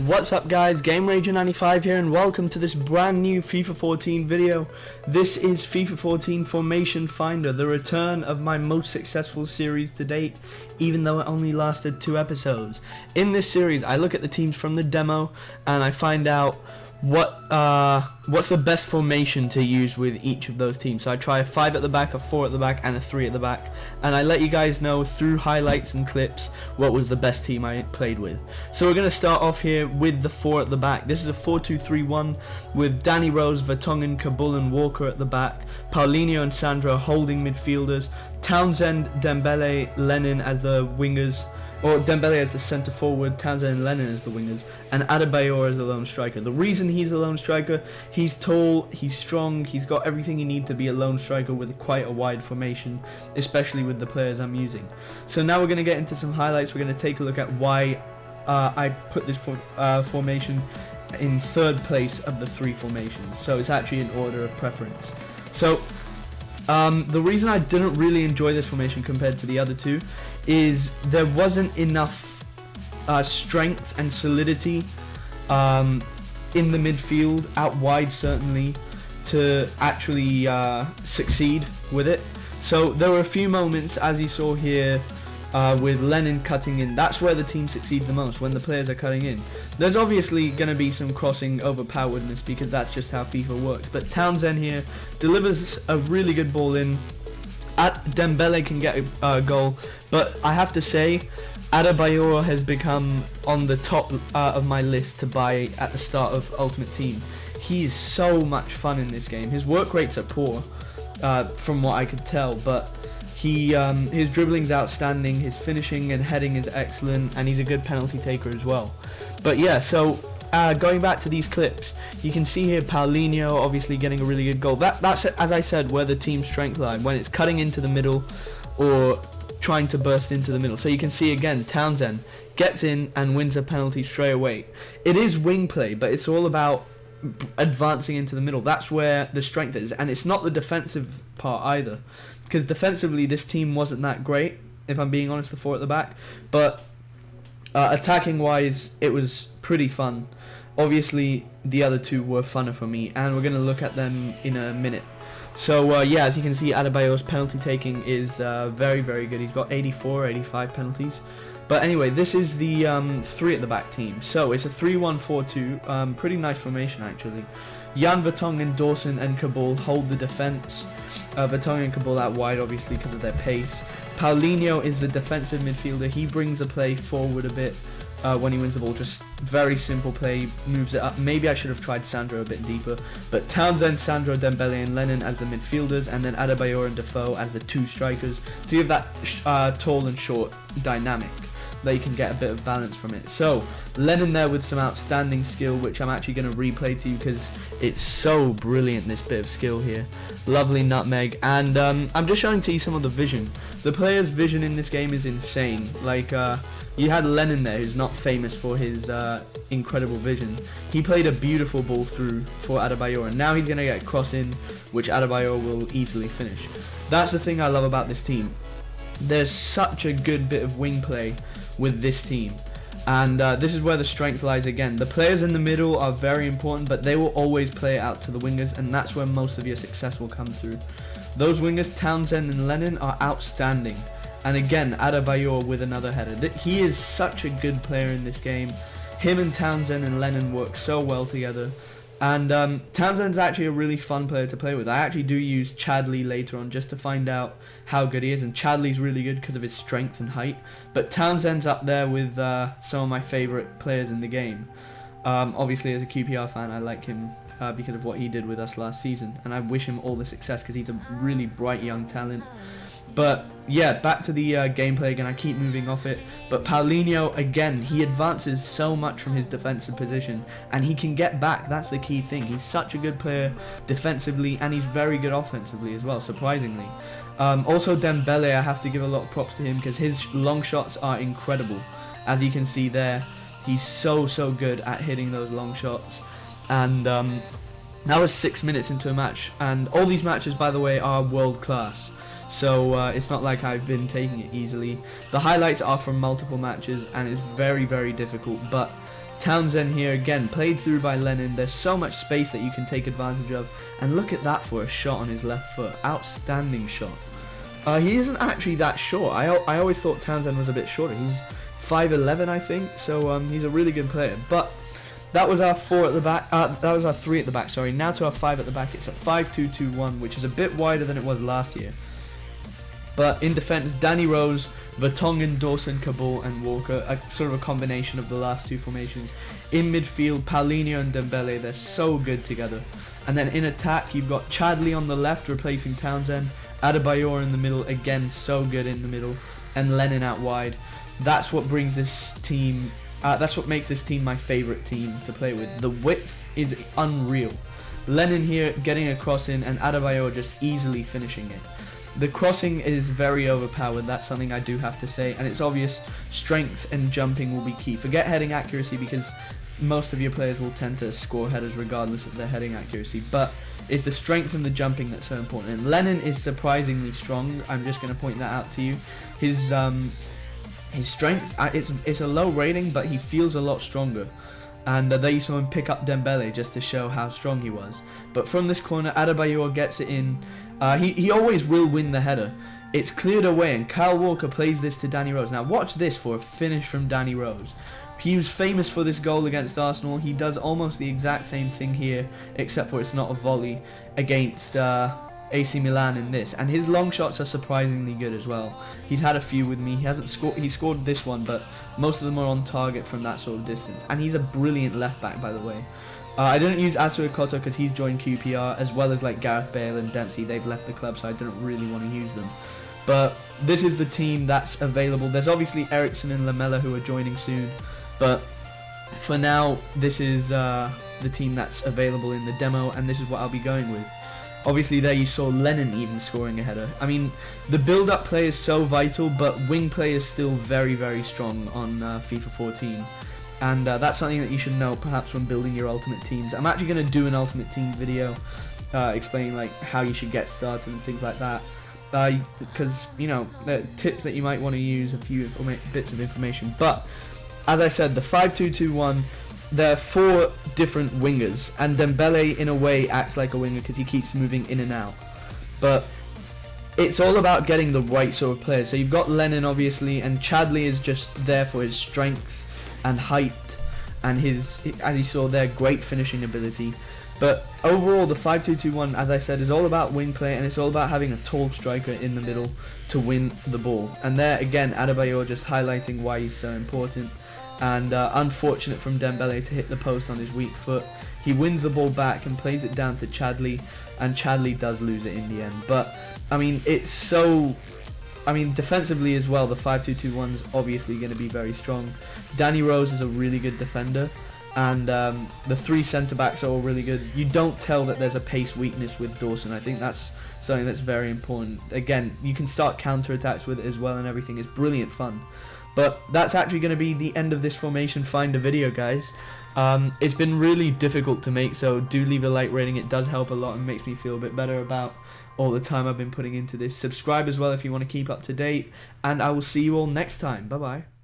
What's up guys, GameRager95 here and welcome to this brand new FIFA 14 video. This is FIFA 14 Formation Finder, the return of my most successful series to date, even though it only lasted 2 episodes. In this series I look at the teams from the demo and I find out what's the best formation to use with each of those teams. So I try a 5 at the back, a 4 at the back and a 3 at the back, and I let you guys know through highlights and clips what was the best team I played with. So we're going to start off here with the 4 at the back. This is a 4-2-3-1 with Danny Rose, Vertonghen, Kabul and Walker at the back, Paulinho and Sandro holding midfielders, Townsend, Dembele, Lennon as the wingers, or Dembele as the centre forward, Townsend and Lennon as the wingers, and Adebayor as the lone striker. The reason he's the lone striker, he's tall, he's strong, he's got everything you need to be a lone striker with quite a wide formation, especially with the players I'm using. So now we're going to get into some highlights. We're going to take a look at why I put this formation in 3rd place of the 3 formations. So it's actually in order of preference. So the reason I didn't really enjoy this formation compared to the other 2 is there wasn't enough strength and solidity in the midfield, out wide certainly, to actually succeed with it. So there were a few moments, as you saw here, with Lennon cutting in. That's where the team succeeds the most, when the players are cutting in. There's obviously going to be some crossing overpoweredness because that's just how FIFA works, but Townsend here delivers a really good ball in. Dembele can get a goal, but I have to say Adebayor has become on the top of my list to buy at the start of Ultimate Team. He is so much fun in this game. His work rates are poor from what I could tell, but his dribbling's outstanding, his finishing and heading is excellent, and he's a good penalty taker as well. But yeah, so going back to these clips, you can see here Paulinho obviously getting a really good goal. That's, as I said, where the team's strength lies, when it's cutting into the middle or trying to burst into the middle. So you can see again, Townsend gets in and wins a penalty straight away. It is wing play, but it's all about advancing into the middle. That's where the strength is, and it's not the defensive part either, because defensively this team wasn't that great, if I'm being honest, the 4 at the back, but attacking wise it was pretty fun. Obviously the other 2 were funner for me, and we're going to look at them in a minute. So yeah, as you can see, Adebayor's penalty taking is very good. He's got 84 85 penalties. But anyway, this is the 3 at the back team. So it's a 3-1-4-2, pretty nice formation actually. Jan Vertonghen, Dawson and Kabul hold the defense. Vertonghen and Kabul out wide obviously because of their pace. Paulinho is the defensive midfielder. He brings the play forward a bit when he wins the ball. Just very simple play, moves it up. Maybe I should have tried Sandro a bit deeper. But Townsend, Sandro, Dembele and Lennon as the midfielders, and then Adebayor and Defoe as the 2 strikers. So you have that tall and short dynamic that you can get a bit of balance from it. So Lennon there with some outstanding skill, which I'm actually going to replay to you because it's so brilliant, this bit of skill here. Lovely nutmeg, and I'm just showing to you some of the vision. The player's vision in this game is insane. Like you had Lennon there, who's not famous for his incredible vision. He played a beautiful ball through for Adebayor, and now he's going to get a cross in, which Adebayor will easily finish. That's the thing I love about this team. There's such a good bit of wing play with this team, and this is where the strength lies again. The players in the middle are very important, but they will always play it out to the wingers, and that's where most of your success will come through. Those wingers, Townsend and Lennon, are outstanding, and again Adebayor with another header. He is such a good player in this game. Him and Townsend and Lennon work so well together. And Townsend's actually a really fun player to play with. I actually do use Chadley later on just to find out how good he is, and Chadley's really good because of his strength and height, but Townsend's up there with some of my favourite players in the game. Obviously as a QPR fan I like him because of what he did with us last season, and I wish him all the success because he's a really bright young talent. But yeah, back to the gameplay again. I keep moving off it, but Paulinho again, he advances so much from his defensive position and he can get back. That's the key thing. He's such a good player defensively, and he's very good offensively as well, surprisingly. Also Dembele, I have to give a lot of props to him because his long shots are incredible. As you can see there, he's so good at hitting those long shots. And that was 6 minutes into a match, and all these matches, by the way, are world class. So it's not like I've been taking it easily. The highlights are from multiple matches and it's very, very difficult, but Townsend here again, played through by Lennon. There's so much space that you can take advantage of. And look at that for a shot on his left foot. Outstanding shot. He isn't actually that short. I always thought Townsend was a bit shorter. He's 5'11", I think. So he's a really good player. But that was our 4 at the back. That was our 3 at the back. Sorry. Now to our 5 at the back. It's a 5-2-2-1, which is a bit wider than it was last year. But in defense, Danny Rose, Vertonghen, Dawson, Kabul, and Walker, sort of a combination of the last two formations. In midfield, Paulinho and Dembele, they're so good together. And then in attack, you've got Chadley on the left replacing Townsend, Adebayor in the middle, again so good in the middle, and Lennon out wide. That's what brings this team. That's what makes this team my favourite team to play with. The width is unreal. Lennon here getting a cross in, and Adebayor just easily finishing it. The crossing is very overpowered, that's something I do have to say, and it's obvious strength and jumping will be key. Forget heading accuracy because most of your players will tend to score headers regardless of their heading accuracy, but it's the strength and the jumping that's so important. And Lennon is surprisingly strong, I'm just going to point that out to you. His strength, it's a low rating, but he feels a lot stronger. And there you saw him pick up Dembele just to show how strong he was. But from this corner, Adebayor gets it in. He always will win the header. It's cleared away, and Kyle Walker plays this to Danny Rose. Now watch this for a finish from Danny Rose. He was famous for this goal against Arsenal. He does almost the exact same thing here, except for it's not a volley against AC Milan in this. And his long shots are surprisingly good as well. He's had a few with me. He hasn't scored. He scored this one, but most of them are on target from that sort of distance. And he's a brilliant left back, by the way. I didn't use Asuikoto because he's joined QPR, as well as like Gareth Bale and Dempsey. They've left the club, so I didn't really want to use them. But this is the team that's available. There's obviously Ericsson and Lamella who are joining soon, but for now, this is the team that's available in the demo, and this is what I'll be going with. Obviously, there you saw Lennon even scoring a header. I mean, the build-up play is so vital, but wing play is still very, very strong on FIFA 14. And that's something that you should know perhaps when building your ultimate teams. I'm actually going to do an ultimate team video explaining like how you should get started and things like that. Because, you know, the tips that you might want to use, a few bits of information. But, as I said, the 5-2-2-1, there are 4 different wingers. And Dembele, in a way, acts like a winger because he keeps moving in and out. But it's all about getting the right sort of players. So you've got Lennon, obviously, and Chadley is just there for his strength and height, and his, as you saw there, great finishing ability. But overall, the 5-2-2-1, as I said, is all about wing play, and it's all about having a tall striker in the middle to win the ball. And there, again, Adebayor just highlighting why he's so important. And unfortunate from Dembele to hit the post on his weak foot. He wins the ball back and plays it down to Chadley, and Chadley does lose it in the end. But, I mean, it's so... I mean, defensively as well, the 5-2-2-1's obviously going to be very strong. Danny Rose is a really good defender, and the 3 centre-backs are all really good. You don't tell that there's a pace weakness with Dawson. I think that's something that's very important. Again, you can start counter-attacks with it as well, and everything is brilliant fun. But that's actually going to be the end of this formation finder video, guys. It's been really difficult to make, so do leave a like rating. It does help a lot and makes me feel a bit better about all the time I've been putting into this. Subscribe as well if you want to keep up to date, and I will see you all next time. Bye bye.